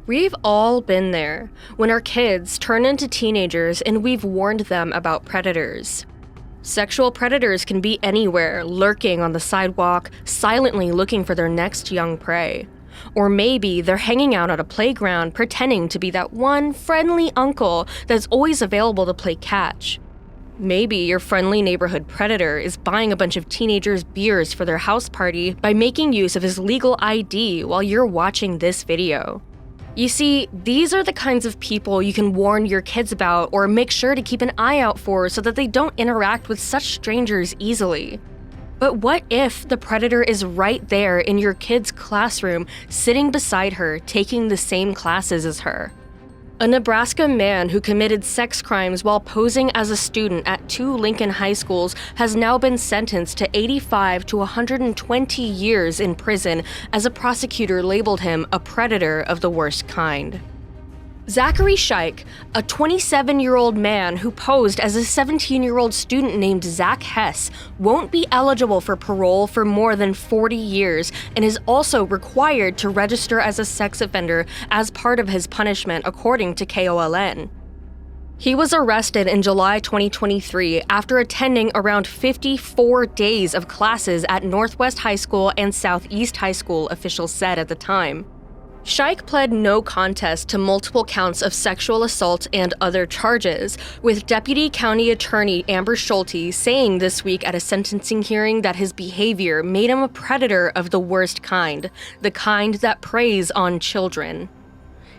We've all been there, when our kids turn into teenagers and we've warned them about predators. Sexual predators can be anywhere, lurking on the sidewalk, silently looking for their next young prey. Or maybe they're hanging out at a playground pretending to be that one friendly uncle that's always available to play catch. Maybe your friendly neighborhood predator is buying a bunch of teenagers beers for their house party by making use of his legal ID while you're watching this video. You see, these are the kinds of people you can warn your kids about or make sure to keep an eye out for so that they don't interact with such strangers easily. But what if the predator is right there in your kid's classroom, sitting beside her, taking the same classes as her? A Nebraska man who committed sex crimes while posing as a student at 2 Lincoln high schools has now been sentenced to 85 to 120 years in prison as a prosecutor labeled him a predator of the worst kind. Zachary Scheich, a 27-year-old man who posed as a 17-year-old student named Zach Hess, won't be eligible for parole for more than 40 years and is also required to register as a sex offender as part of his punishment, according to KOLN. He was arrested in July 2023 after attending around 54 days of classes at Northwest High School and Southeast High School, officials said at the time. Scheich pled no contest to multiple counts of sexual assault and other charges, with Deputy County Attorney Amber Schulte saying this week at a sentencing hearing that his behavior made him a predator of the worst kind, the kind that preys on children.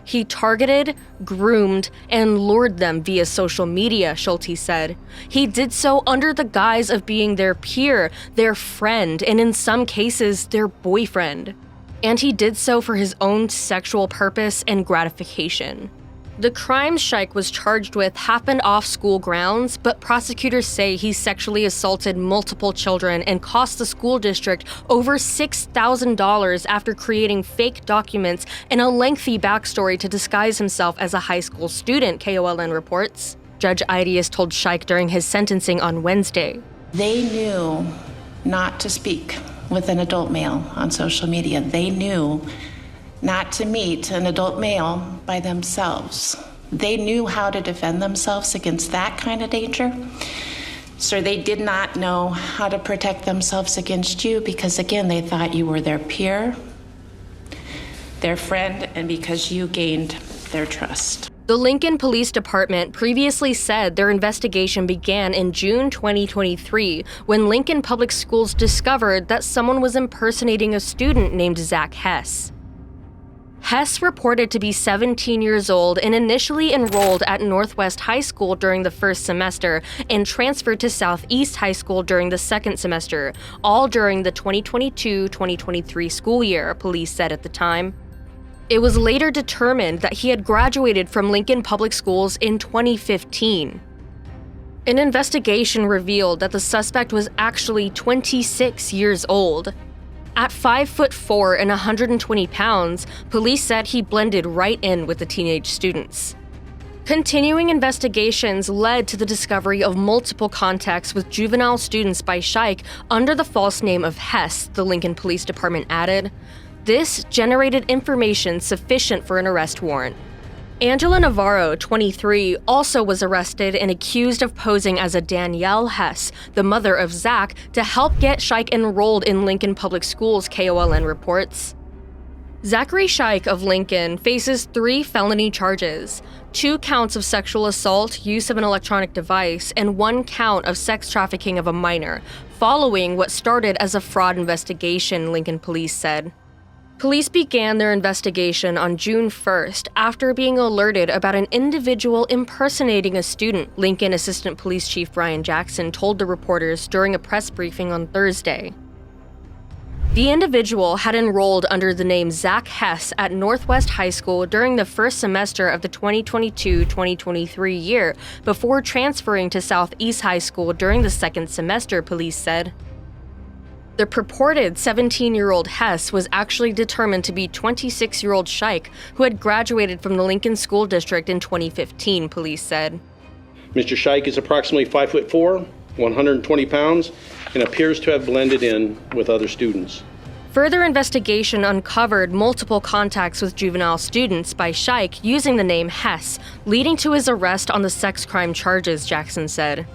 He targeted, groomed, and lured them via social media, Schulte said. He did so under the guise of being their peer, their friend, and in some cases, their boyfriend. And he did so for his own sexual purpose and gratification. The crimes Scheich was charged with happened off school grounds, but prosecutors say he sexually assaulted multiple children and cost the school district over $6,000 after creating fake documents and a lengthy backstory to disguise himself as a high school student, KOLN reports. Judge Ideas told Scheich during his sentencing on Wednesday. They knew not to speak with an adult male on social media. They knew not to meet an adult male by themselves. They knew how to defend themselves against that kind of danger. So they did not know how to protect themselves against you because, again, they thought you were their peer, their friend, and because you gained their trust. The Lincoln Police Department previously said their investigation began in June 2023 when Lincoln Public Schools discovered that someone was impersonating a student named Zach Hess. Hess reported to be 17 years old and initially enrolled at Northwest High School during the first semester and transferred to Southeast High School during the second semester, all during the 2022-2023 school year, police said at the time. It was later determined that he had graduated from Lincoln Public Schools in 2015. An investigation revealed that the suspect was actually 26 years old. At 5'4" and 120 pounds, police said he blended right in with the teenage students. Continuing investigations led to the discovery of multiple contacts with juvenile students by Scheich under the false name of Hess, the Lincoln Police Department added. This generated information sufficient for an arrest warrant. Angela Navarro, 23, also was arrested and accused of posing as a Danielle Hess, the mother of Zach, to help get Scheich enrolled in Lincoln Public Schools, KOLN reports. Zachary Scheich of Lincoln faces 3 felony charges, 2 counts of sexual assault, use of an electronic device, and 1 count of sex trafficking of a minor, following what started as a fraud investigation, Lincoln police said. Police began their investigation on June 1st after being alerted about an individual impersonating a student, Lincoln Assistant Police Chief Brian Jackson told the reporters during a press briefing on Thursday. The individual had enrolled under the name Zach Hess at Northwest High School during the first semester of the 2022-2023 year before transferring to Southeast High School during the second semester, police said. The purported 17-year-old Hess was actually determined to be 26-year-old Scheich, who had graduated from the Lincoln School District in 2015, police said. Mr. Scheich is approximately 5'4", 120 pounds, and appears to have blended in with other students. Further investigation uncovered multiple contacts with juvenile students by Scheich using the name Hess, leading to his arrest on the sex crime charges, Jackson said.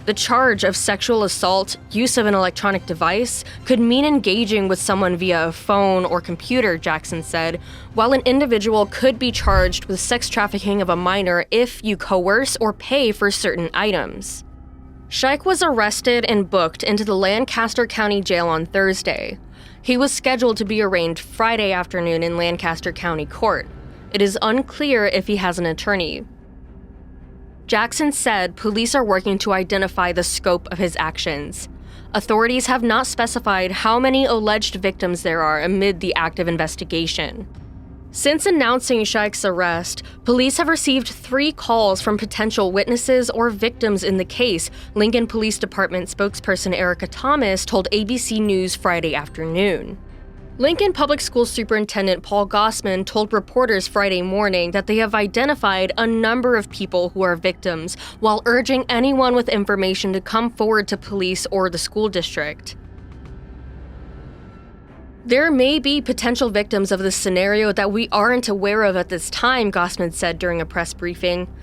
The charge of sexual assault, use of an electronic device, could mean engaging with someone via a phone or computer, Jackson said, while an individual could be charged with sex trafficking of a minor if you coerce or pay for certain items. Scheich was arrested and booked into the Lancaster County Jail on Thursday. He was scheduled to be arraigned Friday afternoon in Lancaster County Court. It is unclear if he has an attorney. Jackson said police are working to identify the scope of his actions. Authorities have not specified how many alleged victims there are amid the active investigation. Since announcing Scheich's arrest, police have received 3 calls from potential witnesses or victims in the case, Lincoln Police Department spokesperson Erica Thomas told ABC News Friday afternoon. Lincoln Public School Superintendent Paul Gossman told reporters Friday morning that they have identified a number of people who are victims, while urging anyone with information to come forward to police or the school district. There may be potential victims of this scenario that we aren't aware of at this time, Gossman said during a press briefing.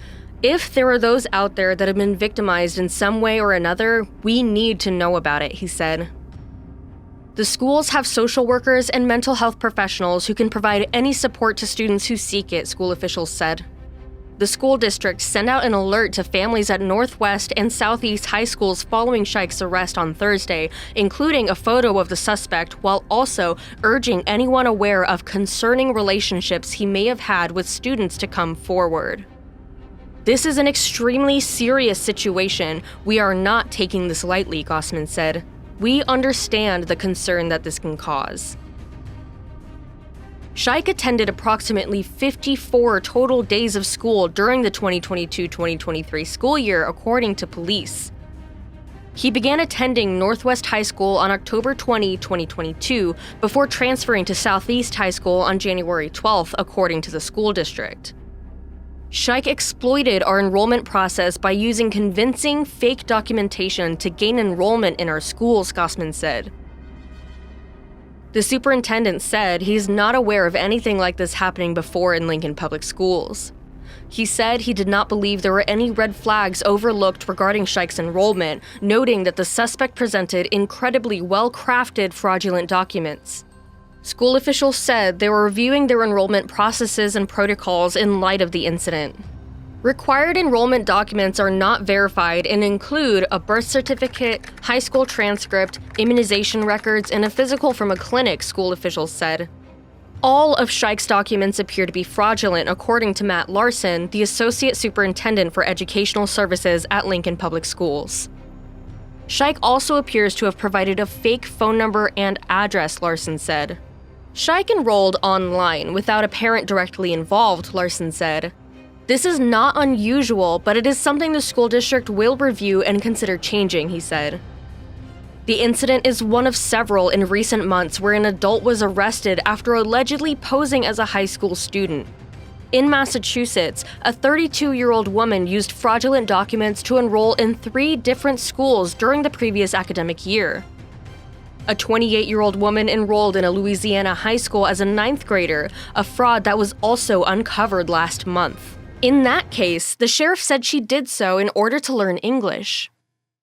If there are those out there that have been victimized in some way or another, we need to know about it, he said. The schools have social workers and mental health professionals who can provide any support to students who seek it, school officials said. The school district sent out an alert to families at Northwest and Southeast high schools following Scheich's arrest on Thursday, including a photo of the suspect, while also urging anyone aware of concerning relationships he may have had with students to come forward. This is an extremely serious situation. We are not taking this lightly, Gossman said. We understand the concern that this can cause. Scheich attended approximately 54 total days of school during the 2022-2023 school year, according to police. He began attending Northwest High School on October 20, 2022, before transferring to Southeast High School on January 12, according to the school district. Scheich exploited our enrollment process by using convincing, fake documentation to gain enrollment in our schools, Gossman said. The superintendent said he's not aware of anything like this happening before in Lincoln Public Schools. He said he did not believe there were any red flags overlooked regarding Scheich's enrollment, noting that the suspect presented incredibly well-crafted fraudulent documents. School officials said they were reviewing their enrollment processes and protocols in light of the incident. Required enrollment documents are not verified and include a birth certificate, high school transcript, immunization records, and a physical from a clinic, school officials said. All of Scheich's documents appear to be fraudulent, according to Matt Larson, the Associate Superintendent for Educational Services at Lincoln Public Schools. Scheich also appears to have provided a fake phone number and address, Larson said. Scheich enrolled online without a parent directly involved, Larson said. This is not unusual, but it is something the school district will review and consider changing, he said. The incident is one of several in recent months where an adult was arrested after allegedly posing as a high school student. In Massachusetts, a 32-year-old woman used fraudulent documents to enroll in 3 different schools during the previous academic year. A 28-year-old woman enrolled in a Louisiana high school as a 9th grader, a fraud that was also uncovered last month. In that case, the sheriff said she did so in order to learn English.